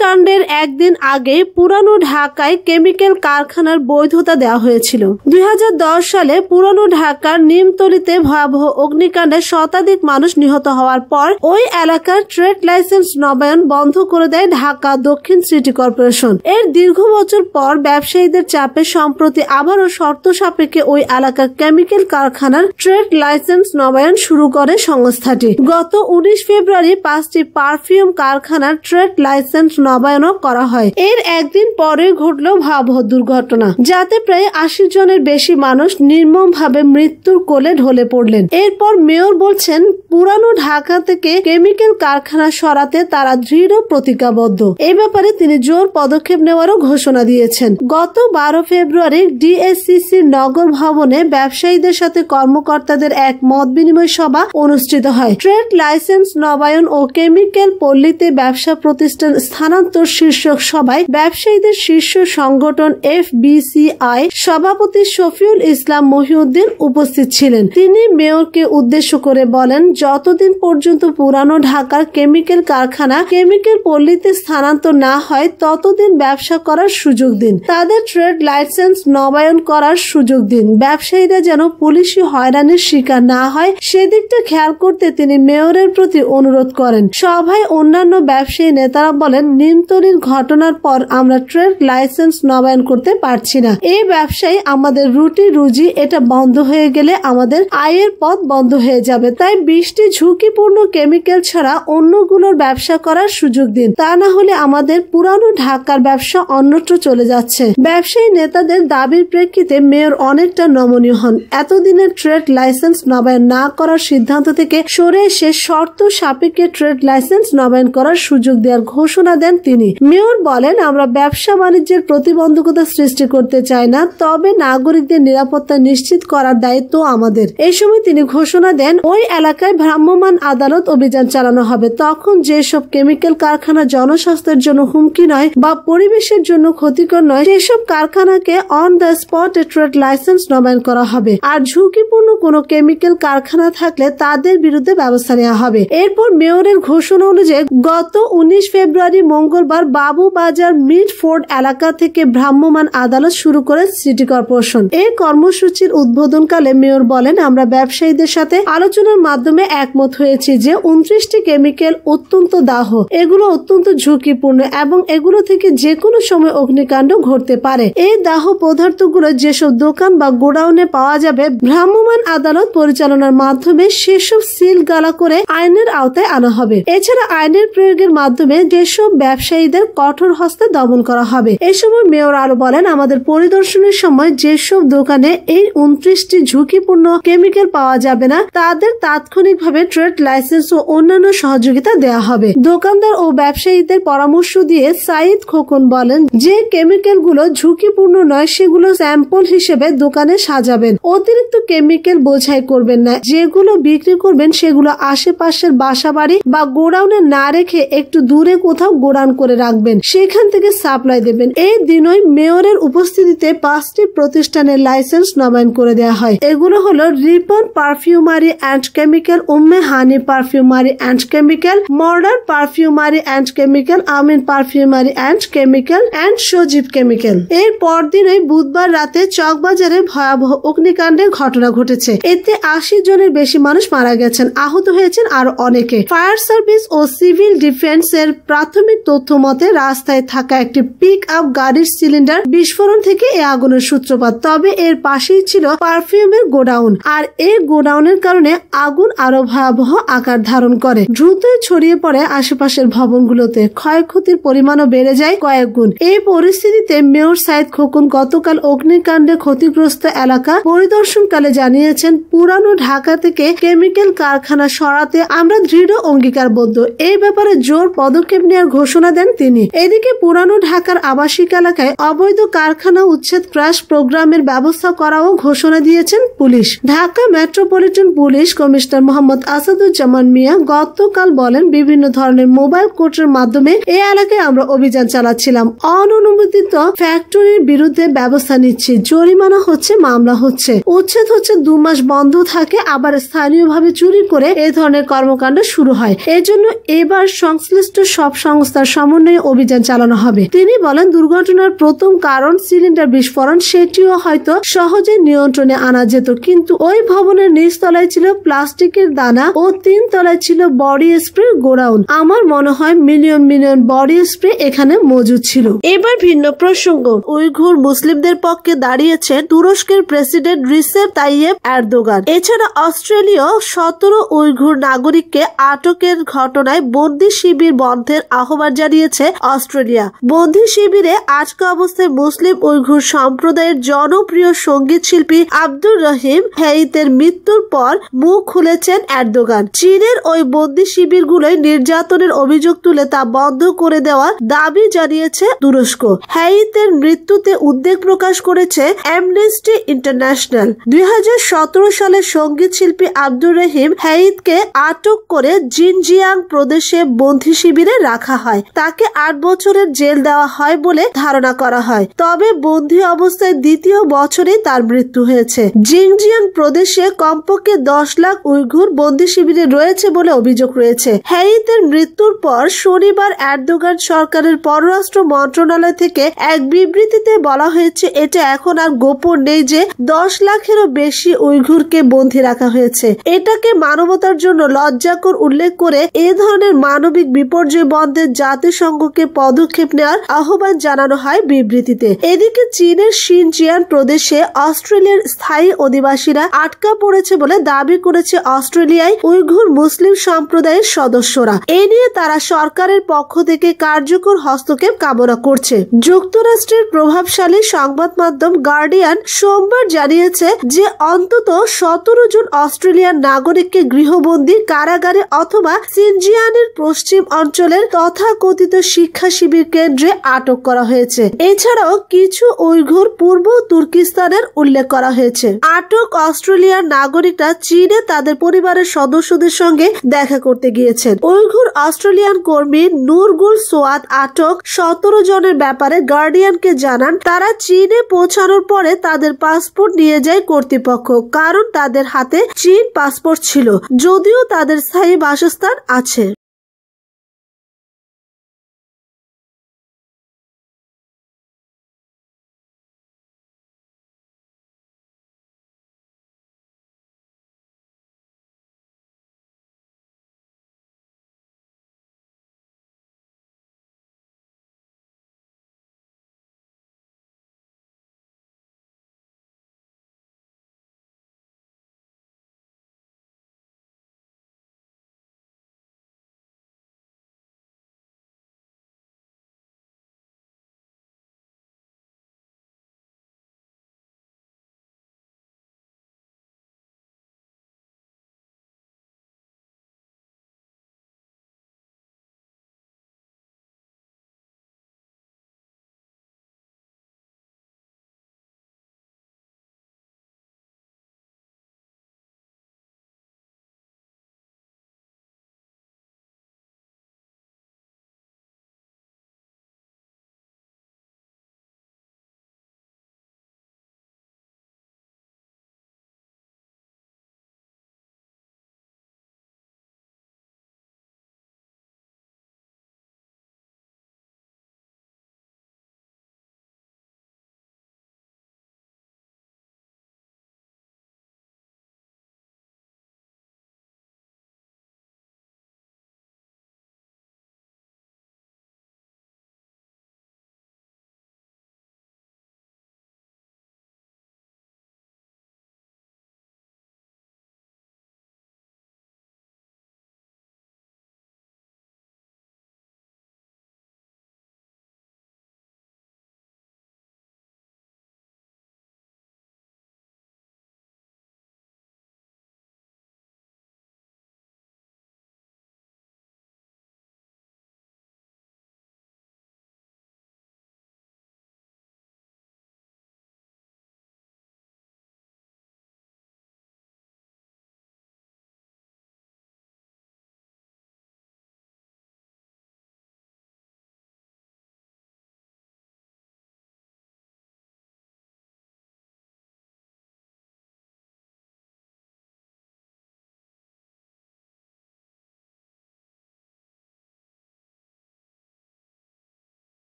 অগ্নিকাণ্ডের একদিন আগে পুরানো ঢাকায় কেমিক্যাল কারখানার বৈধতা দেওয়া হয়েছিল। 2010 সালে পুরানো ঢাকার নিমতলীতে ভয়াবহ অগ্নিকাণ্ডে শতাধিক মানুষ নিহত হওয়ার পর ওই এলাকার ট্রেড লাইসেন্স নবায়ন বন্ধ করে দেয় ঢাকা দক্ষিণ সিটি কর্পোরেশন। এর দীর্ঘ বছর পর ব্যবসায়ীদের চাপে সম্প্রতি আবারও শর্ত সাপেক্ষে ওই এলাকার কেমিক্যাল কারখানার ট্রেড লাইসেন্স নবায়ন শুরু করে সংস্থাটি। গত 19 ফেব্রুয়ারি 5টি পারফিউম কারখানার ট্রেড লাইসেন্স নবায়নও করা হয়। এর একদিন পরে ঘটল ভয়াবহ দুর্ঘটনা, যাতে প্রায় 80 জনের বেশি মানুষ নির্মমভাবে মৃত্যুর কোলে ঢলে পড়লেন। এরপর মেয়র বলছেন, পুরানো ঢাকা থেকে কেমিক্যাল কারখানা সরাতে তারা দৃঢ় প্রতিজ্ঞাবদ্ধ। এই ব্যাপারে তিনি জোর পদক্ষেপ নেওয়ারও ঘোষণা দিয়েছেন। গত 12 ফেব্রুয়ারি ডিএসসিসির নগর ভবনে ব্যবসায়ীদের সাথে কর্মকর্তাদের এক মত বিনিময় সভা অনুষ্ঠিত হয়। ট্রেড লাইসেন্স নবায়ন ও কেমিক্যাল পল্লীতে ব্যবসা প্রতিষ্ঠান স্থানান্তর শীর্ষক সভায় ব্যবসায়ীদের শীর্ষ সংগঠন FBCI সভাপতি শফিউল ইসলাম মহিউদ্দিন উপস্থিত ছিলেন। তিনি মেয়রকে উদ্দেশ্য করে বলেন, যতদিন পর্যন্ত পুরানো ঢাকার কেমিক্যাল কারখানা কেমিক্যাল পল্লীতে স্থানান্তর না হয় ততদিন ব্যবসা করার সুযোগ দিন। তাদের ট্রেড লাইসেন্স নবায়ন করার সুযোগ দিন। ব্যবসায়ীরা যেন পুলিশি হয়রানির শিকার না হয় সেদিকটা খেয়াল করতে তিনি মেয়রের প্রতি অনুরোধ করেন। সভায় অন্যান্য ব্যবসায়ী নেতারা বলেন, নিমতলীর ঘটনার পর আমরা ট্রেড লাইসেন্স নবায়ন করতে পারছি না। এই ব্যবসায়ী আমাদের রুটি রুজি, এটা বন্ধ হয়ে গেলে আমাদের আয়ের পথ বন্ধ হয়ে যাবে। তাই 20টি ঝুঁকিপূর্ণ কেমিক্যাল ছাড়া অন্যগুলোর ব্যবসা করার সুযোগ দিন, তা না হলে আমাদের পুরানো ঢাকার ব্যবসা অন্যত্র চলে যাচ্ছে। ব্যবসায়ী নেতাদের দাবির প্রেক্ষিতে মেয়র অনেকটা নমনীয় হন। এতদিনের ট্রেড লাইসেন্স নবায়ন না করার সিদ্ধান্ত থেকে সরে এসে শর্ত সাপেক্ষে ট্রেড লাইসেন্স নবায়ন করার সুযোগ দেওয়ার ঘোষণা দেন তিনি। মেয়র বলেন, আমরা ব্যবসা বাণিজ্যের প্রতিবন্ধকতা সৃষ্টি করতে চাই না, তবে নাগরিকদের নিরাপত্তা নিশ্চিত করার দায়িত্ব আমাদের। এই সময় তিনি ঘোষণা দেন, ওই এলাকায় ভ্রাম্যমাণ আদালত অভিযান চালানো হবে। তখন যেসব কেমিক্যাল কারখানা জনস্বাস্থ্যের জন্য হুমকি নয় বা পরিবেশের জন্য ক্ষতিকর নয় সেসব কারখানাকে on the spot trade license নবায়ন করা হবে। আর ঝুঁকিপূর্ণ কোনো কেমিক্যাল কারখানা থাকলে তাদের বিরুদ্ধে ব্যবস্থা নেওয়া হবে। এরপর মেয়রের ঘোষণা অনুযায়ী গত 19 ফেব্রুয়ারি মঙ্গলবার বাবুবাজার মিডফোর্ড এলাকা থেকে ভ্রাম্যমাণ আদালত শুরু করে সিটি কর্পোরেশন। এই কর্মসূচির উদ্বোধনকালে মেয়র বলেন, আমরা ব্যবসায়ীদের সাথে আলোচনার মাধ্যমে একমত হয়েছি যে 29টি কেমিক্যাল অত্যন্ত দাহ, এগুলো অত্যন্ত ঝুঁকিপূর্ণ এবং এগুলো থেকে যে কোনো সময় অগ্নিকাণ্ড ঘটতে পারে। এই দাহ পদার্থগুলো যেসব দোকান বা গোডাউনে পাওয়া যাবে, ভ্রাম্যমাণ আদালত পরিচালনার মাধ্যমে সেসব সিল গালা করে আইনের আওতায় আনা হবে। এছাড়া আইনের প্রয়োগের মাধ্যমে যেসব ব্যবসায়ীদের কঠোর হস্তে দমন করা হবে। এ সময় মেয়র আরো বলেন, আমাদের পরিদর্শনের সময় যেসব দোকানে এই 29টি ঝুঁকিপূর্ণ কেমিক্যাল পাওয়া যাবে না তাদের তাৎক্ষণিকভাবে ট্রেড লাইসেন্স ও অন্যান্য সহযোগিতা দেওয়া হবে। দোকানদার ও ব্যবসায়ীদের পরামর্শ দিয়ে সাইদ খোকন বলেন, যে কেমিক্যাল গুলো ঝুঁকিপূর্ণ নয় সেগুলো স্যাম্পল হিসেবে দোকানে সাজাবেন। অতিরিক্ত কেমিক্যাল বোঝাই করবেন না। যেগুলো বিক্রি করবেন সেগুলো আশেপাশের বাসাবাড়ি বা গোডাউনে না রেখে একটু দূরে কোথাও গোডাউন করে রাখবেন, সেখান থেকে সাপ্লাই দেবেন। এই দিনই মেয়রের উপস্থিতিতে 5টি প্রতিষ্ঠানের লাইসেন্স নবায়ন করে দেওয়া হয়। এগুলো হলো Ripon perfumery and chemical, Umme honey perfumery and chemical, modern perfumery and chemical, Amin perfumery and chemical and Sajib chemical. এর পরদিনই বুধবার রাতে চকবাজারে ভয়াবহ অগ্নিকাণ্ডের ঘটনা ঘটেছে। এতে 80 জনের বেশি মানুষ মারা গেছেন, আহত হয়েছেন আরো অনেকে। ফায়ার সার্ভিস ও সিভিল ডিফেন্স এর প্রাথমিক তথ্য মতে রাস্তায় থাকা একটি পিক আপ গাড়ির সিলিন্ডার বিস্ফোরণ থেকে এই আগুনের সূত্রপাত। তবে এর পাশেই ছিল পারফিউমের গোডাউন, আর এই গোডাউনের কারণে আগুন আরো ভয়াবহ আকার ধারণ করে। দ্রুতই ছড়িয়ে পড়ে আশেপাশের ভবনগুলোতে। ক্ষয়ক্ষতির পরিমাণও বেড়ে যায় কয়েক গুণ। এই পরিস্থিতিতে মেয়র সাইদ খোকন গতকাল অগ্নিকাণ্ডে ক্ষতিগ্রস্ত এলাকা পরিদর্শনকালে জানিয়েছেন, পুরানো ঢাকা থেকে কেমিক্যাল কারখানা সরাতে আমরা দৃঢ় অঙ্গীকারবদ্ধ। এই ব্যাপারে জোর পদক্ষেপ নেওয়ার ঘোষণা দেন তিনি। এদিকে পুরানো ঢাকার আবাসিক এলাকায় অবৈধ কারখানা উচ্ছেদ ক্রাশ প্রোগ্রামের ব্যবস্থা করাও ঘোষণা দিয়েছেন পুলিশ। Dhaka metropolitan police commissioner Mohammad Asaduzzaman Mia গতকাল বলেন, বিভিন্ন ধরনের মোবাইল কোর্টের মাধ্যমে এই এলাকায় আমরা অভিযান চালাচ্ছিলাম। অননুমোদিত ফ্যাক্টরির বিরুদ্ধে ব্যবস্থা নিচ্ছি, জরিমানা হচ্ছে, মামলা হচ্ছে, উচ্ছেদ হচ্ছে, 2 মাস বন্ধ থাকে, আবার স্থানীয়ভাবে চুরি করে এই ধরনের কর্মকাণ্ড শুরু হয়। এজন্য এবার সংশ্লিষ্ট সব সংস্থার সমন্বয়ে অভিযান চালানো হবে। তিনি বলেন, দুর্ঘটনার প্রথম কারণ সিলিন্ডার বিস্ফোরণ, সেটিও হয়তো সহজে নিয়ন্ত্রণে আনা যেত, কিন্তু ওই ভবনের নিচতলায় ছিল প্লাস্টিকের দানা ও 3 তলায় ছিল বডি স্প্রে গোডাউন। আমার মনে হয় মিলিয়ন মিলিয়ন বডি স্প্রে এখানে মজুদ ছিল। এবার ভিন্ন প্রসঙ্গ, উইঘুর মুসলিমদের পক্ষে দাঁড়িয়েছেন তুরস্কের প্রেসিডেন্ট রিসেপ তাইয়েপ এরদোগান। এছাড়া অস্ট্রেলীয় 17 উইঘুর নাগরিককে আটকের ঘটনায় বন্দি শিবির বন্ধের আহ্বান জানিয়েছে অস্ট্রেলিয়া। বন্দি শিবিরে আটকা অবস্থায় মুসলিম উইঘুর সম্প্রদায়ের জনপ্রিয় সঙ্গীত শিল্পী আব্দুর রহিম হেইতের মৃত্যুর পর মুখ খুলেছেন এরদোগান। চীনের ওই বন্দি শিবিরগুলোয় নির্যাতনের অভিযোগ তুলে তা বন্ধ করে দেওয়ার দাবি জানিয়েছে তুরস্ক। হেইতের মৃত্যুতে উদ্বেগ প্রকাশ করেছে অ্যামনেস্টি ইন্টারন্যাশনাল। 2017 সালে সঙ্গীত শিল্পী আব্দুর রহিম হেইতকে আটক করে জিনজিয়াং প্রদেশে বন্দি শিবিরে রাখা হয়। তাকে 8 বছরের জেল দেওয়া হয় বলে ধারণা করা হয়। তবে বন্দি অবস্থায় দ্বিতীয় বছরেই তার মৃত্যু হয়েছে। জিনজিয়াং প্রদেশে কমপক্ষে 10 লাখ উইঘুর বন্দি শিবিরে রয়েছে বলে অভিযোগ রয়েছে। হেইতের মৃত্যুর পর শনিবার এরদোগান সরকারের পররাষ্ট্র মন্ত্রণালয় থেকে এক বিবৃতিতে বলা হয়েছে, এটা এখন আর গোপন নেই যে 10 লাখেরও বেশি উইঘুরকে বন্দী রাখা হয়েছে। এটাকে মানবতার জন্য লজ্জাকর উল্লেখ করে এ ধরনের মানবিক বিপর্যয় বন্ধে জাতিসংঘকে পদক্ষেপ নেওয়ার আহ্বান জানানো হয় বিবৃতিতে। এদিকে চীনের শিনজিয়াং প্রদেশে অস্ট্রেলিয়ার স্থায়ী অধিবাসীরা আটকা পড়েছে বলে দাবি করেছে অস্ট্রেলিয়ায় উইঘুর মুসলিম সম্প্রদায়ের সদস্যরা। এ নিয়ে তারা সরকারের পক্ষ থেকে কার্যকর হস্তক্ষেপ কামনা করছে। যুক্তরাষ্ট্রের প্রভাবশালী সংবাদ মাধ্যম গার্ডিয়ান সোমবার জানিয়েছে যে অন্তত 17 জন অস্ট্রেলিয়ান নাগরিককে গৃহবন্দী কারাগারে অথবা সিনজিয়ানের পশ্চিম অঞ্চলের তথাকথিত শিক্ষা শিবির কেন্দ্রে আটক করা হয়েছে। এছাড়াও কিছু উইঘুর পূর্ব তুর্কিস্তানের উল্লেখ করা হয়েছে। আটক অস্ট্রেলিয়ার নাগরিকরা চীনে তাদের পরিবারের সদস্যদের সঙ্গে দেখা করতে গিয়েছেন। উইঘুর অস্ট্রেলিয়ান কর্মী নুরগুল সোয়াদ আটক 17 জনের ব্যাপারে গার্ডিয়ানকে জানান, তারা চীনে পৌঁছানোর পরে তাদের পাসপোর্ট নিয়ে যায় কর্তৃপক্ষ, কারণ তাদের হাতে চীন পাসপোর্ট ছিল, যদিও তাদের স্থায়ী বাসস্থান আছে।